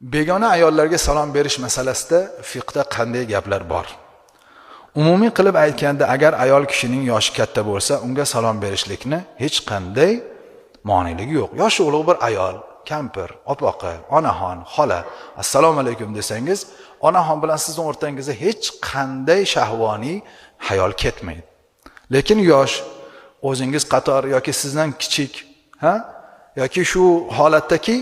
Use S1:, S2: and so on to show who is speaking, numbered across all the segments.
S1: Begona ayollarga salom berish masalasida fiqhda qanday gaplar bor? Umumiy qilib aytganda, agar ayol kishining yoshi katta bo'lsa, unga salom berishlikni hech qanday moneligi yo'q. Yoshi ulug' bir ayol, kampir, opoqi, onaxon, xola, assalomu alaykum desangiz, onaxon bilan sizning o'rtangizda hech qanday shahvoniy hayol ketmaydi. Lekin yosh, o'zingiz qator yoki sizdan kichik, yoki shu holatdaki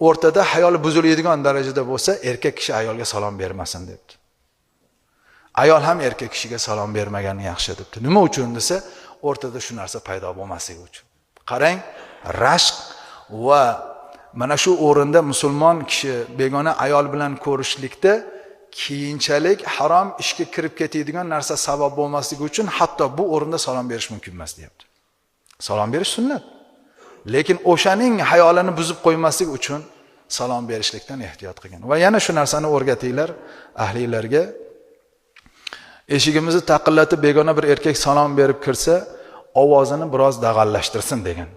S1: o'rtada hayol buziladigan darajada bo'lsa, erkak kishi ayolga salom bermasin debdi. Ayol ham erkak kishiga salom bermagani yaxshi debdi. Nima uchun desa, o'rtada shu narsa paydo bo'lmasligi uchun. Qarang, rashq va mana shu o'rinda musulmon kishi begona ayol bilan ko'rishlikda keyinchalik harom ishga kirib ketadigan narsa sabab bo'lmasligi uchun hatto bu o'rinda salom berish mumkin emas deyapti. Salom berish sunnat. Lekin o'shaning hayolini buzib qo'ymaslik uchun salom berishlikdan ehtiyot qilgan. Va yana shu narsani o'rgatinglar ahlilarga. Eshigimizni taqillatib begona bir erkak salom berib kirsa, ovozini biroz dag'allashtirsin degan.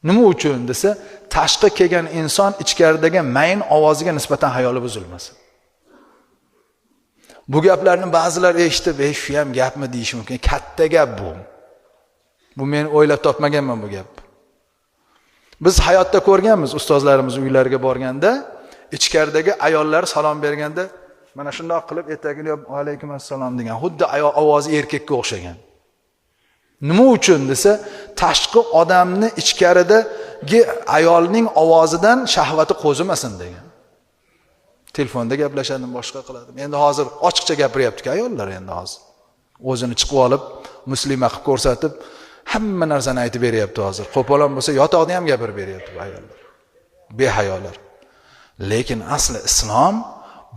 S1: Nima uchun desa, tashqi kelgan inson ichkaridagi mayin ovoziga nisbatan hayoli buzilmasin. Bu gaplarni ba'zilar eshitib, shu ham gapmi deyish mumkin. Katta gap bu. Bu men o'ylab topmaganman bu gap. Biz hayotda ko'rganmiz, ustozlarimiz uylariga borganda, ichkaridagi ayollar salom berganda, mana shundoq qilib etagini yopib, alaykum assalom degan, xuddi ayol ovozi erkakka o'xshagan. Nima uchun desa, tashqi odamni ichkaridagi ayolning ovozidan shahvati qo'zimasin degan. Telefonda gaplashadimi, boshqa qiladi. Endi hozir ochiqcha gapiryapti-ku ayollar endi hozir. O'zini chiqib olib, muslima qilib ko'rsatib, hamma narsani aytib beryapti hozir. Qo'polon bo'lsa, yotoqda ham gapirib beryapti bu ayollar. Behayolar. Lekin asli islom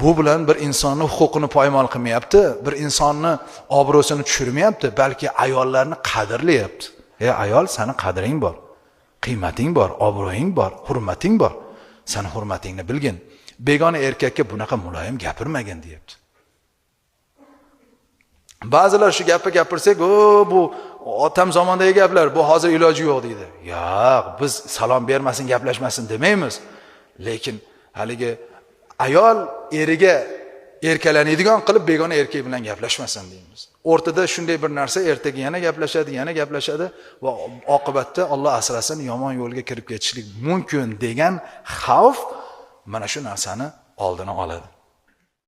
S1: bu bilan bir insonning huquqini poymol qilmayapti, bir insonni obro'sini tushirmayapti, balki ayollarni qadrlayapti. Ayol, seni qadring bor, qiymating bor, obro'ying bor, hurmating bor. Sen hurmatingni bilgin. Begona erkakka bunaqa muloyim gapirmagin deyapti. Ba'zilar shu gapni gapirsak, bu otam zamondagi gaplar, bu hozir iloji yo'q deydi. Yo'q, biz salom bermasin, gaplashmasin demaymiz. Lekin haligi ayol eriga erkalanadigan qilib begona erkak bilan gaplashmasin deymiz. O'rtada shunday bir narsa, ertaga yana gaplashadi va oqibatda Alloh asrasin yomon yo'lga kirib ketishlik mumkin degan xavf mana shu narsani oldini oladi.